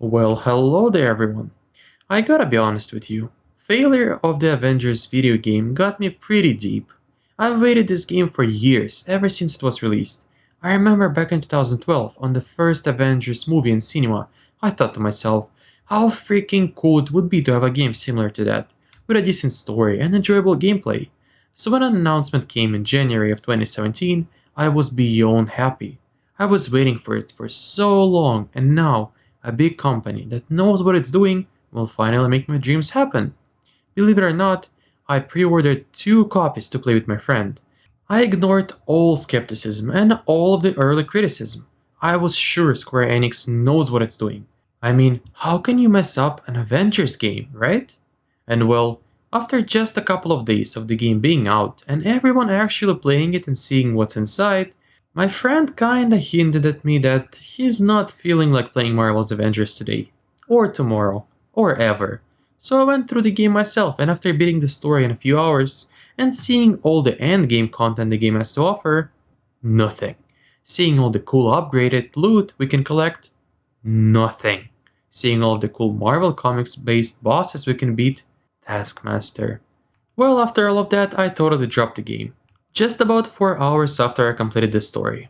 Well, hello there everyone. I gotta be honest with you. Failure of the Avengers video game got me pretty deep. I've waited this game for years, ever since it was released. I remember back in 2012, on the first Avengers movie in cinema, I thought to myself, how freaking cool it would be to have a game similar to that, with a decent story and enjoyable gameplay. So when an announcement came in January of 2017, I was beyond happy. I was waiting for it for so long, and now, a big company that knows what it's doing will finally make my dreams happen. Believe it or not, I pre ordered two copies to play with my friend. I ignored all skepticism and all of the early criticism. I was sure Square Enix knows what it's doing. I mean, how can you mess up an Avengers game, right? And well, after just a couple of days of the game being out and everyone actually playing it and seeing what's inside, my friend kinda hinted at me that he's not feeling like playing Marvel's Avengers today, or tomorrow, or ever. So I went through the game myself, and after beating the story in a few hours and seeing all the endgame content the game has to offer, nothing. Seeing all the cool upgraded loot we can collect, nothing. Seeing all the cool Marvel Comics based bosses we can beat, Taskmaster. Well, after all of that, I totally dropped the game. Just about 4 hours after I completed the story.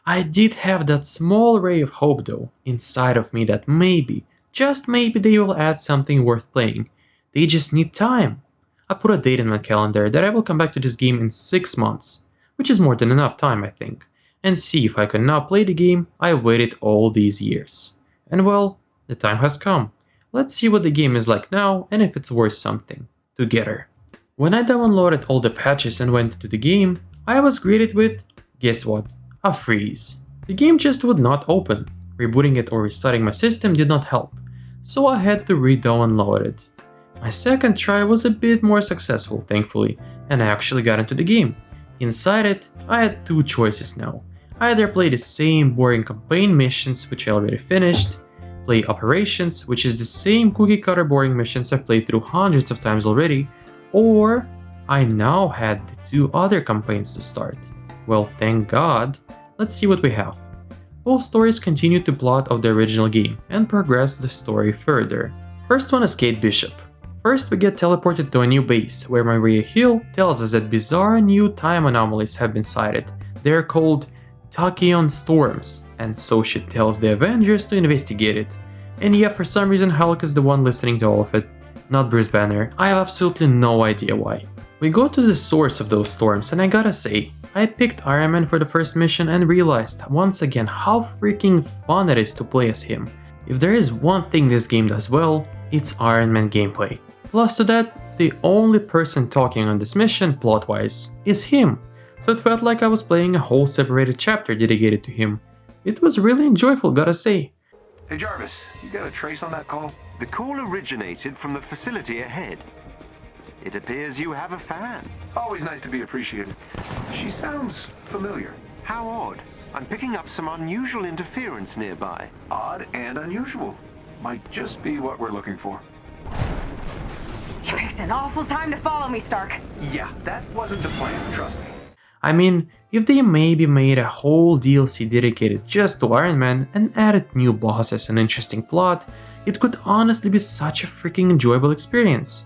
I did have that small ray of hope though, inside of me that maybe, just maybe they will add something worth playing. They just need time. I put a date in my calendar that I will come back to this game in 6 months, which is more than enough time I think, and see if I can now play the game I waited all these years. And well, the time has come. Let's see what the game is like now and if it's worth something. Together. When I downloaded all the patches and went into the game, I was greeted with, guess what, a freeze. The game just would not open. Rebooting it or restarting my system did not help, so I had to re-download it. My second try was a bit more successful, thankfully, and I actually got into the game. Inside it, I had two choices now. Either play the same boring campaign missions which I already finished, play Operations, which is the same cookie cutter boring missions I've played through hundreds of times already, or I now had the two other campaigns to start. Well, thank God. Let's see what we have. Both stories continue to plot of the original game and progress the story further. First one is Kate Bishop. First we get teleported to a new base where Maria Hill tells us that bizarre new time anomalies have been sighted. They're called tachyon storms, and so she tells the Avengers to investigate it. And yeah, for some reason Hulk is the one listening to all of it, not Bruce Banner. I have absolutely no idea why. We go to the source of those storms, and I gotta say, I picked Iron Man for the first mission and realized once again how freaking fun it is to play as him. If there is one thing this game does well, it's Iron Man gameplay. Plus to that, the only person talking on this mission, plot-wise, is him. So it felt like I was playing a whole separated chapter dedicated to him. It was really enjoyable, gotta say. Hey Jarvis, you got a trace on that call? The call originated from the facility ahead. It appears you have a fan. Always nice to be appreciated. She sounds familiar. How odd. I'm picking up some unusual interference nearby. Odd and unusual. Might just be what we're looking for. You picked an awful time to follow me, Stark. Yeah, that wasn't the plan, trust me. I mean, if they maybe made a whole DLC dedicated just to Iron Man and added new bosses and interesting plot, it could honestly be such a freaking enjoyable experience.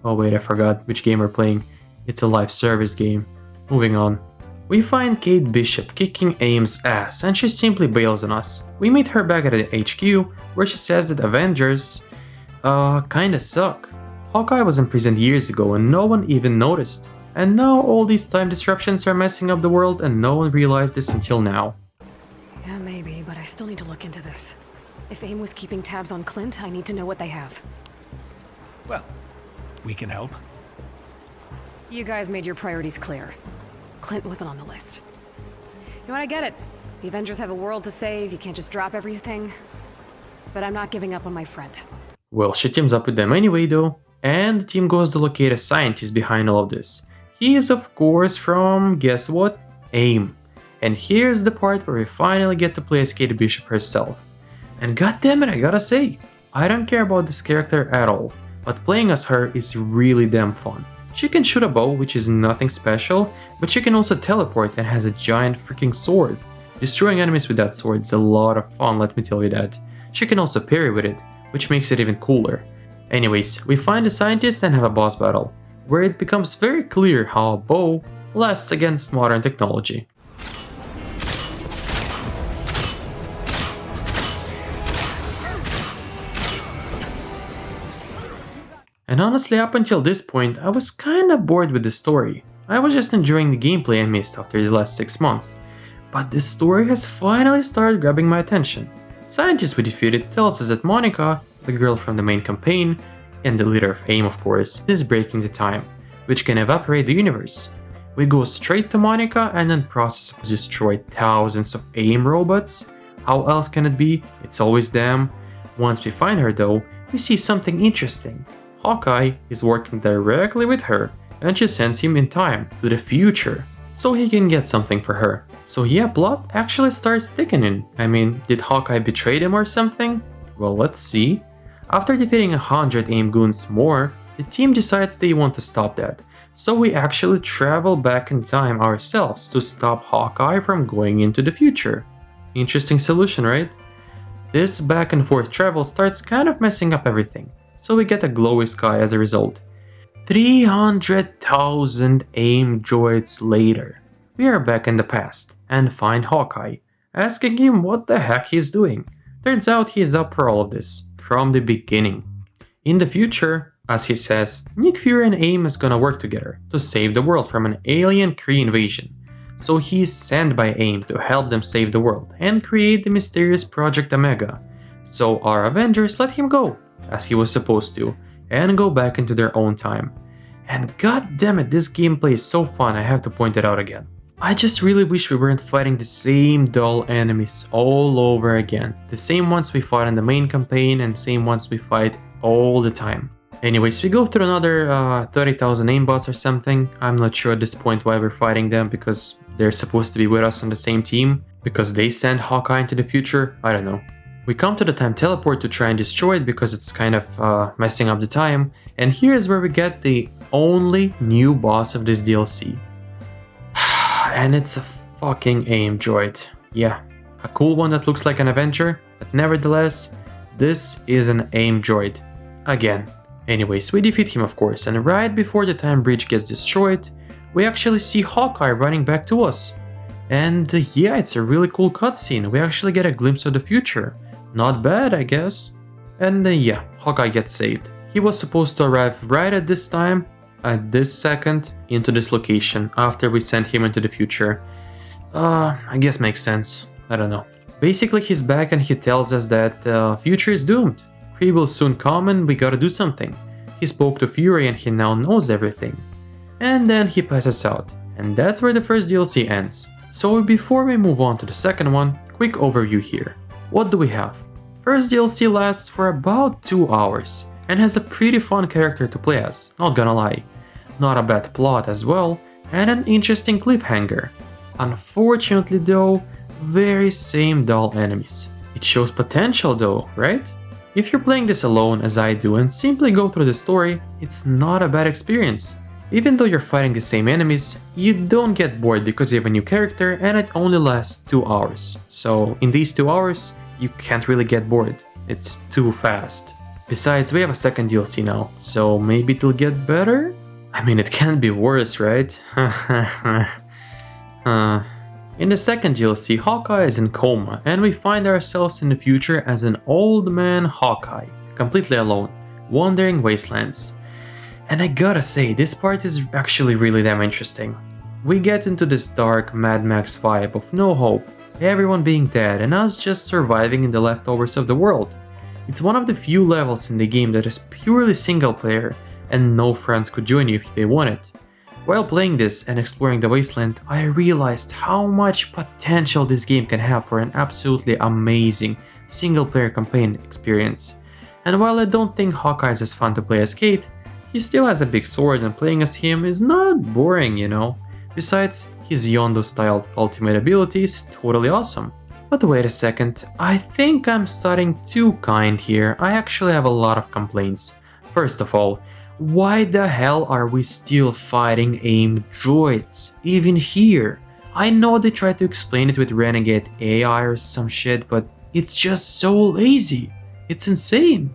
Oh wait, I forgot which game we're playing. It's a live service game. Moving on. We find Kate Bishop kicking AIM's ass and she simply bails on us. We meet her back at the HQ where she says that Avengers, kinda suck. Hawkeye was imprisoned years ago and no one even noticed. And now all these time disruptions are messing up the world and no one realized this until now. Yeah, maybe, but I still need to look into this. If AIM was keeping tabs on Clint, I need to know what they have. Well, we can help. You guys made your priorities clear. Clint wasn't on the list. You know what, I get it. The Avengers have a world to save, you can't just drop everything. But I'm not giving up on my friend. Well, she teams up with them anyway though, and the team goes to locate a scientist behind all of this. He is of course from, guess what? AIM. And here's the part where we finally get to play as Kate Bishop herself. And goddammit, I gotta say, I don't care about this character at all, but playing as her is really damn fun. She can shoot a bow, which is nothing special, but she can also teleport and has a giant freaking sword. Destroying enemies with that sword is a lot of fun, let me tell you that. She can also parry with it, which makes it even cooler. Anyways, we find a scientist and have a boss battle, where it becomes very clear how a bow lasts against modern technology. And honestly, up until this point, I was kinda bored with the story. I was just enjoying the gameplay I missed after the last 6 months. But this story has finally started grabbing my attention. Scientist we defeated tells us that Monica, the girl from the main campaign, and the leader of AIM of course, is breaking the time, which can evaporate the universe. We go straight to Monica and in process of destroy thousands of AIM robots. How else can it be? It's always them. Once we find her though, we see something interesting. Hawkeye is working directly with her, and she sends him in time to the future so he can get something for her. So yeah, plot actually starts thickening. I mean, did Hawkeye betray them or something? Well, let's see. After defeating 100 AIM goons more, the team decides they want to stop that. So we actually travel back in time ourselves to stop Hawkeye from going into the future. Interesting solution, right? This back and forth travel starts kind of messing up everything, so we get a glowy sky as a result. 300,000 AIM droids later, we are back in the past and find Hawkeye, asking him what the heck he's doing. Turns out he's up for all of this, from the beginning. In the future, as he says, Nick Fury and AIM is gonna work together to save the world from an alien Kree invasion. So he's sent by AIM to help them save the world and create the mysterious Project Omega. So our Avengers let him go, as he was supposed to, and go back into their own time. And god damn it, this gameplay is so fun, I have to point it out again. I just really wish we weren't fighting the same dull enemies all over again. The same ones we fought in the main campaign and same ones we fight all the time. Anyways, we go through another 30,000 aimbots or something. I'm not sure at this point why we're fighting them, because they're supposed to be with us on the same team. Because they send Hawkeye into the future, I don't know. We come to the time teleport to try and destroy it because it's kind of messing up the time. And here's where we get the only new boss of this DLC. And it's a fucking AIM droid. Yeah, a cool one that looks like an Avenger, but nevertheless, this is an AIM droid. Again. Anyways, we defeat him of course, and right before the time bridge gets destroyed, we actually see Hawkeye running back to us. And yeah, it's a really cool cutscene. We actually get a glimpse of the future. Not bad, I guess. And yeah, Hawkeye gets saved. He was supposed to arrive right at this time, at this second, into this location after we sent him into the future. I guess makes sense. I don't know. Basically, he's back and he tells us that future is doomed. Kree will soon come and we gotta do something. He spoke to Fury and he now knows everything. And then he passes out. And that's where the first DLC ends. So before we move on to the second one, quick overview here. What do we have? First DLC lasts for about 2 hours and has a pretty fun character to play as, not gonna lie. Not a bad plot as well, and an interesting cliffhanger. Unfortunately though, very same dull enemies. It shows potential though, right? If you're playing this alone as I do and simply go through the story, it's not a bad experience. Even though you're fighting the same enemies, you don't get bored because you have a new character and it only lasts 2 hours. So in these 2 hours, you can't really get bored. It's too fast. Besides, we have a second DLC now, so maybe it'll get better? I mean, it can't be worse, right? In the second DLC, Hawkeye is in coma, and we find ourselves in the future as an old man Hawkeye, completely alone, wandering wastelands. And I gotta say, this part is actually really damn interesting. We get into this dark Mad Max vibe of no hope, everyone being dead and us just surviving in the leftovers of the world. It's one of the few levels in the game that is purely single player, and no friends could join you if they wanted. While playing this and exploring the wasteland, I realized how much potential this game can have for an absolutely amazing single-player campaign experience. And while I don't think Hawkeye is as fun to play as Kate, he still has a big sword and playing as him is not boring, you know. Besides, his Yondo-styled ultimate ability is totally awesome. But wait a second, I think I'm starting too kind here. I actually have a lot of complaints. First of all, why the hell are we still fighting AIM droids, even here? I know they tried to explain it with renegade AI or some shit, but It's just so lazy. It's insane.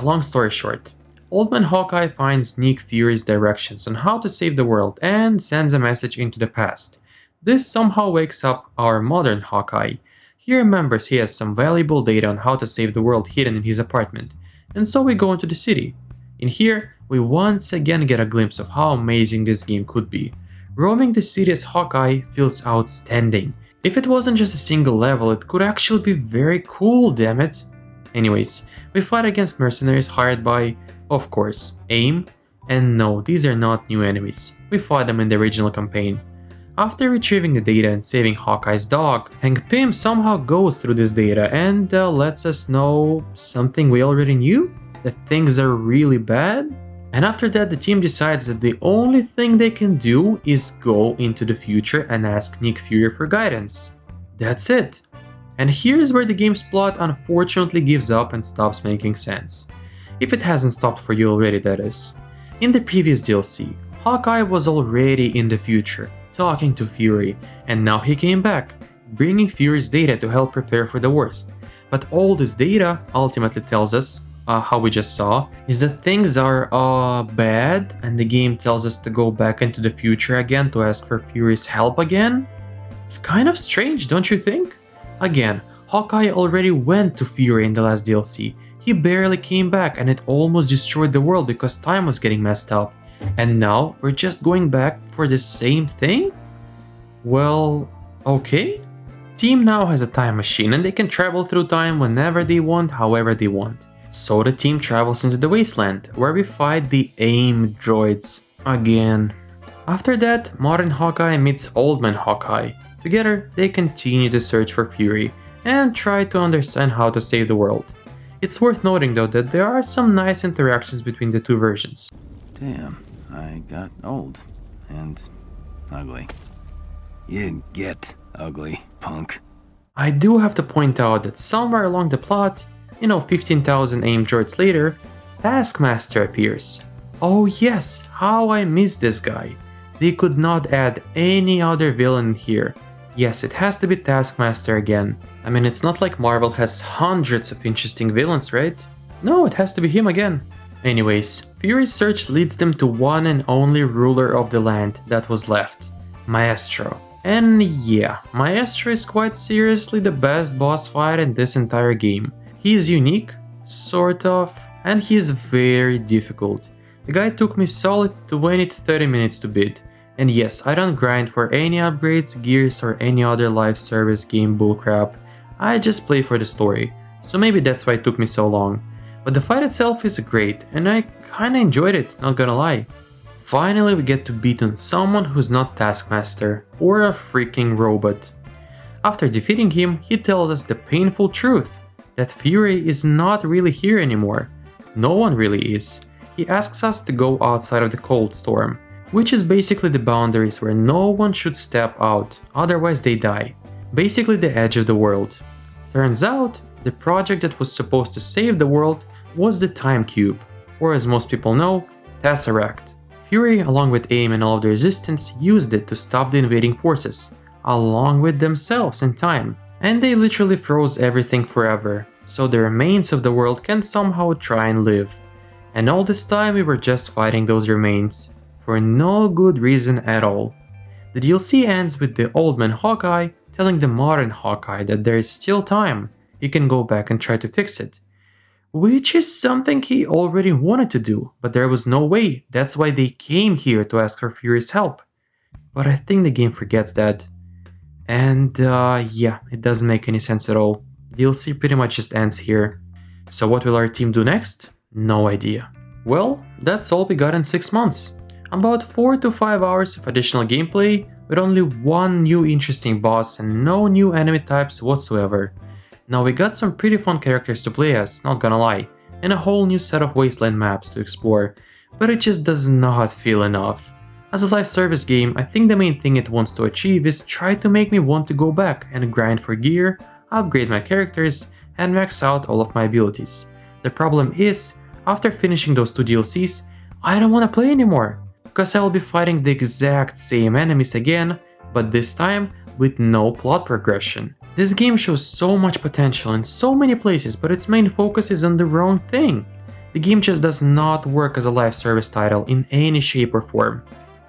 Long story short, Old Man Hawkeye finds Nick Fury's directions on how to save the world and sends a message into the past. This somehow wakes up our modern Hawkeye. He remembers he has some valuable data on how to save the world hidden in his apartment, and so we go into the city. In here, we once again get a glimpse of how amazing this game could be. Roaming the city as Hawkeye feels outstanding. If it wasn't just a single level, it could actually be very cool, damn it. Anyways, we fight against mercenaries hired by, of course, AIM, and no, these are not new enemies. We fought them in the original campaign. After retrieving the data and saving Hawkeye's dog, Hank Pym somehow goes through this data and lets us know something we already knew? That things are really bad? And after that, the team decides that the only thing they can do is go into the future and ask Nick Fury for guidance. That's it. And here's where the game's plot unfortunately gives up and stops making sense. If it hasn't stopped for you already, that is. In the previous DLC, Hawkeye was already in the future, talking to Fury, and now he came back, bringing Fury's data to help prepare for the worst. But all this data ultimately tells us, how we just saw, is that things are bad, and the game tells us to go back into the future again to ask for Fury's help again? It's kind of strange, don't you think? Again, Hawkeye already went to Fury in the last DLC. He barely came back and it almost destroyed the world because time was getting messed up. And now we're just going back for the same thing? Well, okay. Team now has a time machine and they can travel through time whenever they want, however they want. So the team travels into the wasteland, where we fight the AIM droids again. After that, modern Hawkeye meets Old Man Hawkeye. Together, they continue to search for Fury and try to understand how to save the world. It's worth noting though that there are some nice interactions between the two versions. Damn, I got old and ugly. You didn't get ugly, punk. I do have to point out that somewhere along the plot, 15,000 AIM droids later, Taskmaster appears. Oh yes, how I missed this guy. They could not add any other villain here. Yes, it has to be Taskmaster again. I mean, it's not like Marvel has hundreds of interesting villains, right? No, it has to be him again. Anyways, Fury's search leads them to one and only ruler of the land that was left, Maestro. And yeah, Maestro is quite seriously the best boss fight in this entire game. He is unique, sort of, and he is very difficult. The guy took me solid 20 to 30 minutes to beat. And yes, I don't grind for any upgrades, gears, or any other live service game bullcrap. I just play for the story, so maybe that's why it took me so long. But the fight itself is great, and I kinda enjoyed it, not gonna lie. Finally we get to beat on someone who's not Taskmaster, or a freaking robot. After defeating him, he tells us the painful truth, that Fury is not really here anymore. No one really is. He asks us to go outside of the Cold Storm, which is basically the boundaries where no one should step out, otherwise they die. Basically the edge of the world. Turns out, the project that was supposed to save the world was the Time Cube, or as most people know, Tesseract. Fury, along with AIM and all of the resistance, used it to stop the invading forces, along with themselves in time. And they literally froze everything forever, so the remains of the world can somehow try and live. And all this time we were just fighting those remains, for no good reason at all. The DLC ends with the Old Man Hawkeye telling the modern Hawkeye that there is still time, he can go back and try to fix it. Which is something he already wanted to do, but there was no way, that's why they came here to ask for Fury's help. But I think the game forgets that. And yeah, it doesn't make any sense at all. DLC pretty much just ends here. So what will our team do next? No idea. Well, that's all we got in 6 months. About 4 to 5 hours of additional gameplay, with only one new interesting boss and no new enemy types whatsoever. Now we got some pretty fun characters to play as, not gonna lie, and a whole new set of wasteland maps to explore, but it just does not feel enough. As a live service game, I think the main thing it wants to achieve is try to make me want to go back and grind for gear, upgrade my characters, and max out all of my abilities. The problem is, after finishing those 2 DLCs, I don't want to play anymore, because I will be fighting the exact same enemies again, but this time with no plot progression. This game shows so much potential in so many places, but its main focus is on the wrong thing. The game just does not work as a live service title in any shape or form.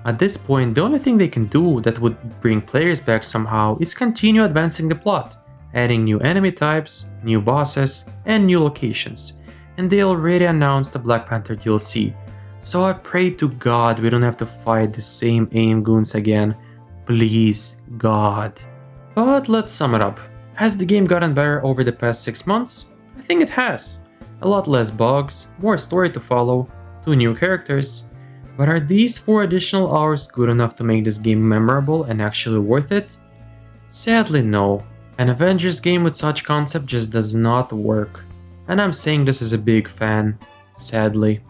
At this point, the only thing they can do that would bring players back somehow is continue advancing the plot, adding new enemy types, new bosses, and new locations. And they already announced the Black Panther DLC, so I pray to God we don't have to fight the same AIM goons again. Please, God. But let's sum it up. Has the game gotten better over the past 6 months? I think it has. A lot less bugs, more story to follow, 2 new characters. But are these 4 additional hours good enough to make this game memorable and actually worth it? Sadly no. An Avengers game with such concept just does not work. And I'm saying this as a big fan, sadly.